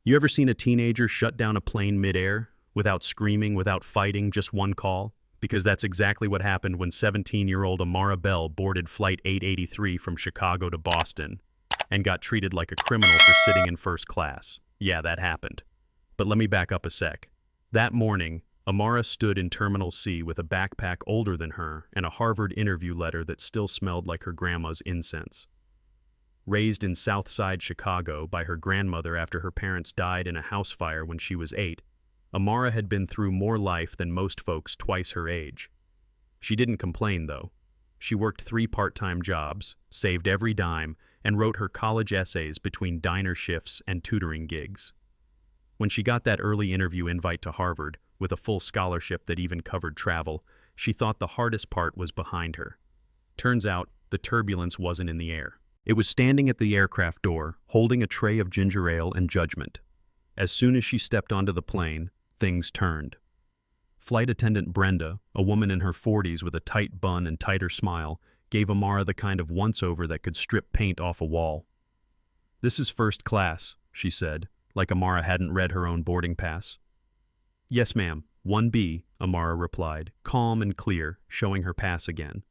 You ever seen a teenager shut down a plane midair, without screaming, without fighting, just one call? Because that's exactly what happened when 17-year-old Amara Bell boarded Flight 883 from Chicago to Boston and got treated like a criminal for sitting in first class. Yeah, that happened. But let me back up a sec. That morning, Amara stood in Terminal C with a backpack older than her and a Harvard interview letter that still smelled like her grandma's incense. Raised in South Side Chicago by her grandmother after her parents died in a house fire when she was 8, Amara had been through more life than most folks twice her age. She didn't complain, though. She worked 3 part-time jobs, saved every dime, and wrote her college essays between diner shifts and tutoring gigs. When she got that early interview invite to Harvard, with a full scholarship that even covered travel, she thought the hardest part was behind her. Turns out, the turbulence wasn't in the air. It was standing at the aircraft door, holding a tray of ginger ale and judgment. As soon as she stepped onto the plane, things turned. Flight attendant Brenda, a woman in her 40s with a tight bun and tighter smile, gave Amara the kind of once-over that could strip paint off a wall. "This is first class," she said, like Amara hadn't read her own boarding pass. "Yes, ma'am, 1B, Amara replied, calm and clear, showing her pass again.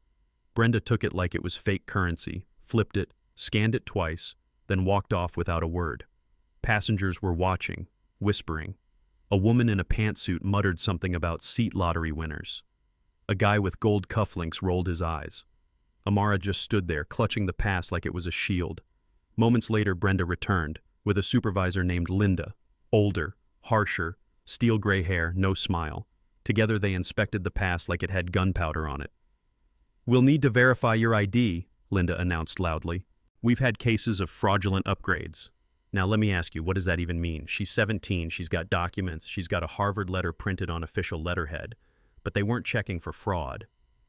Brenda took it like it was fake currency, flipped it, scanned it twice, then walked off without a word. Passengers were watching, whispering. A woman in a pantsuit muttered something about seat lottery winners. A guy with gold cufflinks rolled his eyes. Amara just stood there, clutching the pass like it was a shield. Moments later, Brenda returned, with a supervisor named Linda, older, harsher, steel gray hair, no smile. Together they inspected the pass like it had gunpowder on it. "We'll need to verify your ID," Linda announced loudly. "We've had cases of fraudulent upgrades." Now let me ask you, what does that even mean? She's 17, she's got documents, she's got a Harvard letter printed on official letterhead, but they weren't checking for fraud.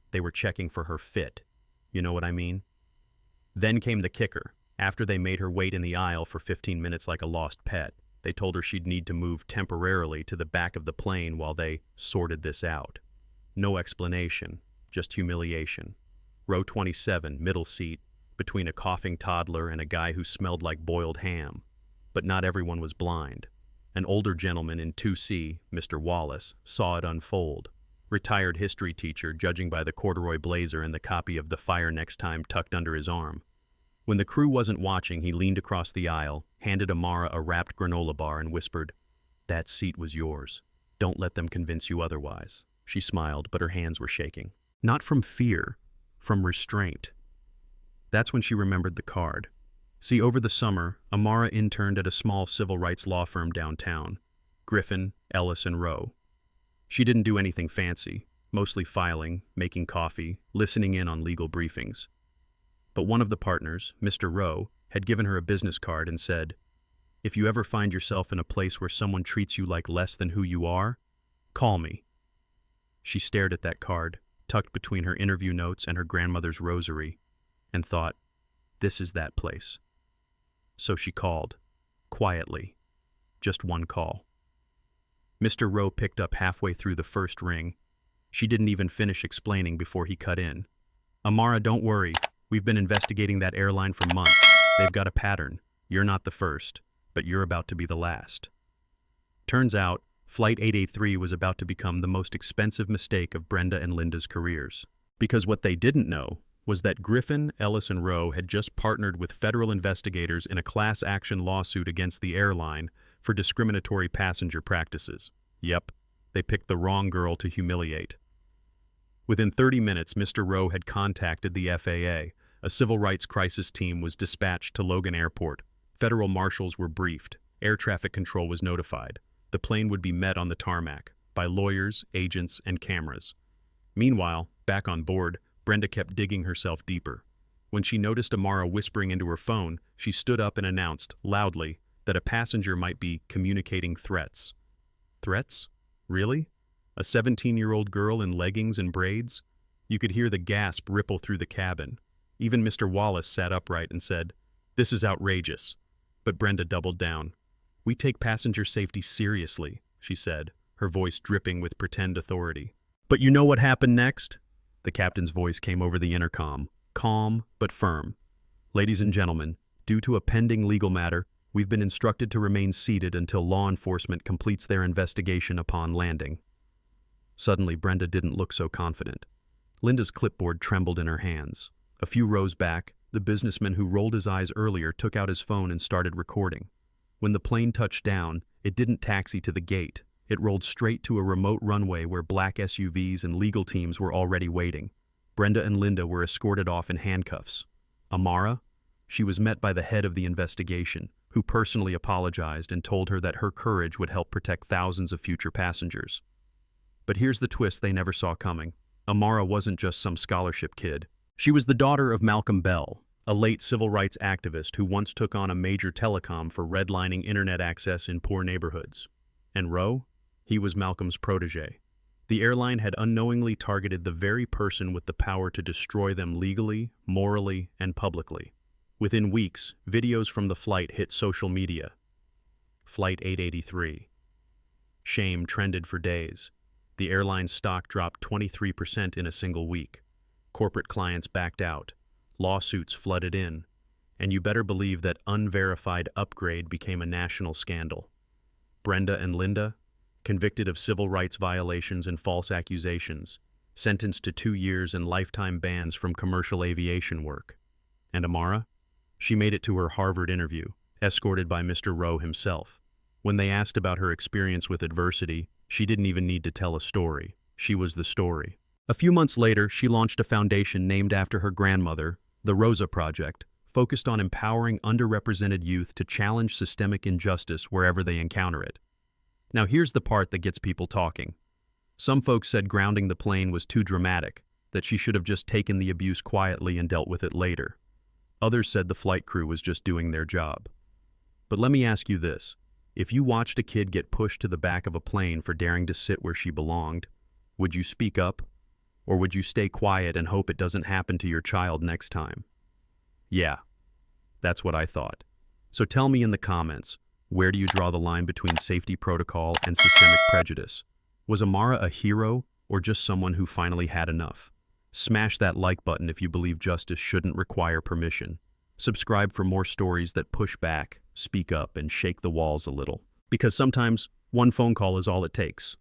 They were checking for her fit. You know what I mean? Then came the kicker. After they made her wait in the aisle for 15 minutes like a lost pet, they told her she'd need to move temporarily to the back of the plane while they sorted this out. No explanation, just humiliation. Row 27, middle seat, between a coughing toddler and a guy who smelled like boiled ham. But not everyone was blind. An older gentleman in 2C, Mr. Wallace, saw it unfold. Retired history teacher, judging by the corduroy blazer and the copy of The Fire Next Time tucked under his arm. When the crew wasn't watching, he leaned across the aisle, handed Amara a wrapped granola bar and whispered, "That seat was yours. Don't let them convince you otherwise." She smiled, but her hands were shaking. Not from fear, from restraint. That's when she remembered the card. See, over the summer, Amara interned at a small civil rights law firm downtown, Griffin, Ellis & Rowe. She didn't do anything fancy, mostly filing, making coffee, listening in on legal briefings. But one of the partners, Mr. Rowe, had given her a business card and said, "If you ever find yourself in a place where someone treats you like less than who you are, call me." She stared at that card, tucked between her interview notes and her grandmother's rosary, and thought, this is that place. So she called, quietly, just one call. Mr. Rowe picked up halfway through the first ring. She didn't even finish explaining before he cut in. "Amara, don't worry. We've been investigating that airline for months. They've got a pattern. You're not the first, but you're about to be the last." Turns out, Flight 883 was about to become the most expensive mistake of Brenda and Linda's careers. Because what they didn't know was that Griffin, Ellis & Rowe had just partnered with federal investigators in a class action lawsuit against the airline for discriminatory passenger practices. Yep, they picked the wrong girl to humiliate. Within 30 minutes, Mr. Rowe had contacted the FAA. A civil rights crisis team was dispatched to Logan Airport. Federal marshals were briefed. Air traffic control was notified. The plane would be met on the tarmac by lawyers, agents, and cameras. Meanwhile, back on board, Brenda kept digging herself deeper. When she noticed Amara whispering into her phone, she stood up and announced, loudly, that a passenger might be communicating threats. Threats? Really? A 17-year-old girl in leggings and braids? You could hear the gasp ripple through the cabin. Even Mr. Wallace sat upright and said, "This is outrageous." But Brenda doubled down. "We take passenger safety seriously," she said, her voice dripping with pretend authority. "But you know what happened next?" The captain's voice came over the intercom, calm but firm. "Ladies and gentlemen, due to a pending legal matter, We've been instructed to remain seated until law enforcement completes their investigation upon landing." Suddenly, Brenda didn't look so confident. Linda's clipboard trembled in her hands. A few rows back, the businessman who rolled his eyes earlier took out his phone and started recording. When the plane touched down, it didn't taxi to the gate. It rolled straight to a remote runway where black SUVs and legal teams were already waiting. Brenda and Linda were escorted off in handcuffs. Amara? She was met by the head of the investigation, who personally apologized and told her that her courage would help protect thousands of future passengers. But here's the twist they never saw coming. Amara wasn't just some scholarship kid. She was the daughter of Malcolm Bell, a late civil rights activist who once took on a major telecom for redlining internet access in poor neighborhoods. And Roe? He was Malcolm's protege. The airline had unknowingly targeted the very person with the power to destroy them legally, morally, and publicly. Within weeks, videos from the flight hit social media. Flight 883. Shame trended for days. The airline's stock dropped 23% in a single week. Corporate clients backed out. Lawsuits flooded in. And you better believe that unverified upgrade became a national scandal. Brenda and Linda, convicted of civil rights violations and false accusations, sentenced to 2 years and lifetime bans from commercial aviation work. And Amara? She made it to her Harvard interview, escorted by Mr. Rowe himself. When they asked about her experience with adversity, she didn't even need to tell a story. She was the story. A few months later, she launched a foundation named after her grandmother, the Rosa Project, focused on empowering underrepresented youth to challenge systemic injustice wherever they encounter it. Now here's the part that gets people talking. Some folks said grounding the plane was too dramatic, that she should have just taken the abuse quietly and dealt with it later. Others said the flight crew was just doing their job. But let me ask you this. If you watched a kid get pushed to the back of a plane for daring to sit where she belonged, would you speak up? Or would you stay quiet and hope it doesn't happen to your child next time? Yeah, that's what I thought. So tell me in the comments, where do you draw the line between safety protocol and systemic prejudice? Was Amara a hero or just someone who finally had enough? Smash that like button if you believe justice shouldn't require permission. Subscribe for more stories that push back, speak up, and shake the walls a little. Because sometimes one phone call is all it takes.